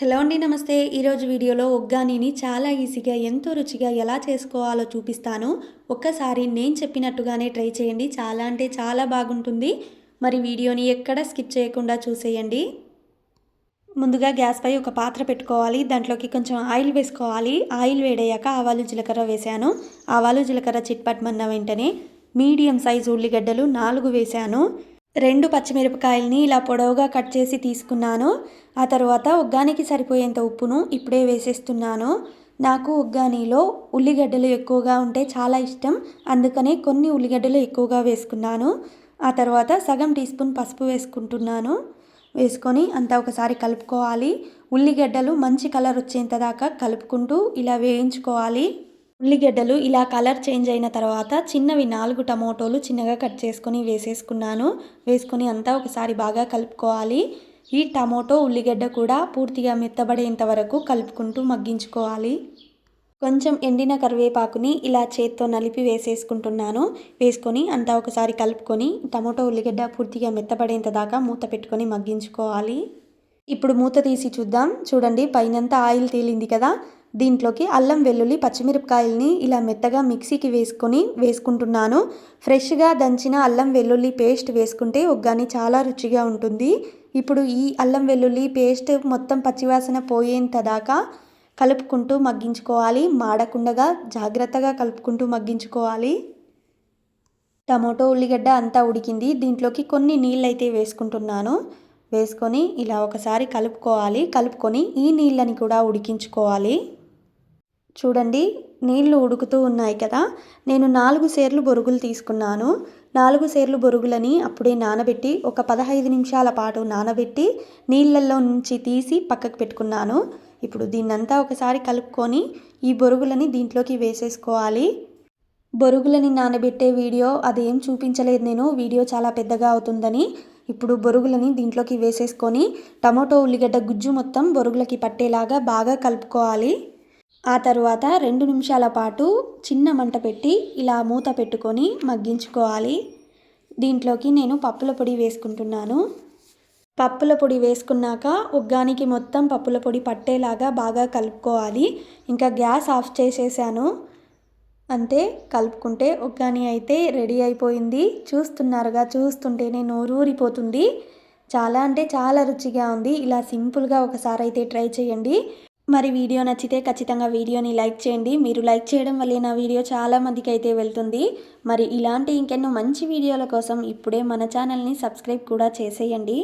Hello అండి, నమస్తే. ఈరోజు వీడియోలో ఒగ్గానీని చాలా ఈజీగా ఎంతో రుచిగా ఎలా చేసుకోవాలో చూపిస్తాను. ఒక్కసారి నేను చెప్పినట్టుగానే ట్రై చేయండి. చాలా అంటే చాలా బాగుంటుంది. మరి వీడియోని ఎక్కడ స్కిప్ చేయకుండా చూసేయండి. ముందుగా గ్యాస్పై ఒక పాత్ర పెట్టుకోవాలి. దాంట్లోకి కొంచెం ఆయిల్ వేసుకోవాలి. ఆయిల్ వేడయ్యాక ఆవాలు జీలకర్ర వేశాను. ఆవాలు జీలకర్ర చిట్పట్టమన్న వెంటనే మీడియం సైజు ఉల్లిగడ్డలు 4 వేశాను. 2 పచ్చిమిరపకాయలని ఇలా పొడవుగా కట్ చేసి తీసుకున్నాను. ఆ తర్వాత ఒగ్గానికి సరిపోయేంత ఉప్పును ఇప్పుడే వేసేస్తున్నాను. నాకు ఒగ్గానిలో ఉల్లిగడ్డలు ఎక్కువగా ఉంటే చాలా ఇష్టం. అందుకనే కొన్ని ఉల్లిగడ్డలు ఎక్కువగా వేసుకున్నాను. ఆ తర్వాత సగం టీ స్పూన్ పసుపు వేసుకుంటున్నాను. వేసుకొని అంతా ఒకసారి కలుపుకోవాలి. ఉల్లిగడ్డలు మంచి కలర్ వచ్చేంత దాకా కలుపుకుంటూ ఇలా వేయించుకోవాలి. ఉల్లిగడ్డలు ఇలా కలర్ చేంజ్ అయిన తర్వాత చిన్నవి 4 టమోటోలు చిన్నగా కట్ చేసుకొని వేసేసుకున్నాను. వేసుకొని అంతా ఒకసారి బాగా కలుపుకోవాలి. ఈ టమోటో ఉల్లిగడ్డ కూడా పూర్తిగా మెత్తబడేంత వరకు కలుపుకుంటూ మగ్గించుకోవాలి. కొంచెం ఎండిన కరివేపాకుని ఇలా చేత్తో నలిపి వేసేసుకుంటున్నాను. వేసుకొని అంతా ఒకసారి కలుపుకొని టమోటో ఉల్లిగడ్డ పూర్తిగా మెత్తబడేంత దాకా మూత పెట్టుకొని మగ్గించుకోవాలి. ఇప్పుడు మూత తీసి చూద్దాం. చూడండి, పైనంతా ఆయిల్ తేలింది కదా. దీంట్లోకి అల్లం వెల్లుల్లి పచ్చిమిరపకాయలని ఇలా మెత్తగా మిక్సీకి వేసుకుంటున్నాను. ఫ్రెష్గా దంచిన అల్లం వెల్లుల్లి పేస్ట్ వేసుకుంటే ఒగ్గాని చాలా రుచిగా ఉంటుంది. ఇప్పుడు ఈ అల్లం వెల్లుల్లి పేస్ట్ మొత్తం పచ్చివాసన పోయేంత దాకా కలుపుకుంటూ మగ్గించుకోవాలి. మాడకుండగా జాగ్రత్తగా కలుపుకుంటూ మగ్గించుకోవాలి. టమోటో ఉల్లిగడ్డ అంతా ఉడికింది. దీంట్లోకి కొన్ని నీళ్ళైతే వేసుకుంటున్నాను. వేసుకొని ఇలా ఒకసారి కలుపుకోవాలి. కలుపుకొని ఈ నీళ్ళని కూడా ఉడికించుకోవాలి. చూడండి, నీళ్లు ఉడుకుతూ ఉన్నాయి కదా. నేను 4 సేర్లు బొరుగులు తీసుకున్నాను. 4 సేర్లు బొరుగులని అప్పుడే నానబెట్టి ఒక 15 నిమిషాల పాటు నానబెట్టి నీళ్ళల్లో నుంచి తీసి పక్కకు పెట్టుకున్నాను. ఇప్పుడు దీన్నంతా ఒకసారి కలుపుకొని ఈ బొరుగులని దీంట్లోకి వేసేసుకోవాలి. బొరుగులని నానబెట్టే వీడియో అదేం చూపించలేదు నేను, వీడియో చాలా పెద్దగా అవుతుందని. ఇప్పుడు బొరుగులని దీంట్లోకి వేసేసుకొని టమోటో ఉల్లిగడ్డ గుజ్జు మొత్తం బొరుగులకి పట్టేలాగా బాగా కలుపుకోవాలి. ఆ తర్వాత 2 నిమిషాల పాటు చిన్న మంట పెట్టి ఇలా మూత పెట్టుకొని మగ్గించుకోవాలి. దీంట్లోకి నేను పప్పుల పొడి వేసుకుంటున్నాను. పప్పుల పొడి వేసుకున్నాక ఒగ్గానికి మొత్తం పప్పుల పొడి పట్టేలాగా బాగా కలుపుకోవాలి. ఇంకా గ్యాస్ ఆఫ్ చేసేసాను. అంతే, కలుపుకుంటే ఒగ్గాని అయితే రెడీ అయిపోయింది. చూస్తున్నారుగా, చూస్తుంటేనే నోరూరిపోతుంది. చాలా అంటే చాలా రుచిగా ఉంది. ఇలా సింపుల్గా ఒకసారి అయితే ట్రై చేయండి. మరి వీడియో నచ్చితే ఖచ్చితంగా వీడియోని లైక్ చేయండి. మీరు లైక్ చేయడం వల్లే నా వీడియో చాలా మందికి అయితే వెళ్తుంది. మరి ఇలాంటి ఇంకెన్నో మంచి వీడియోల కోసం ఇప్పుడే మన ఛానల్ని సబ్స్క్రైబ్ కూడా చేసేయండి.